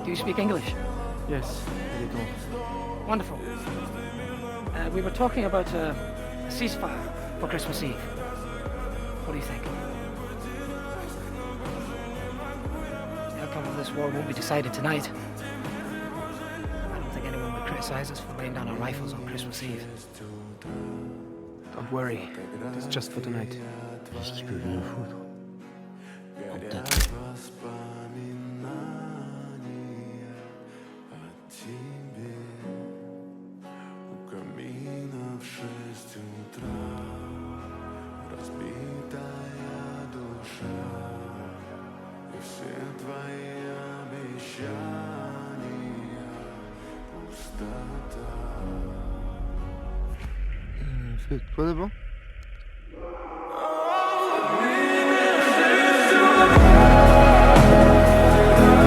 Do you speak English? Yes, a little. Wonderful. We were talking about a ceasefire for Christmas Eve. What do you think? The outcome of this war won't be decided tonight. I don't think anyone would criticize us for laying down our rifles on Christmas Eve. Don't worry, it's just for tonight. Qu'est-ce qu'il peut bien nous foutre? Peut-être. C'est toi d'abord?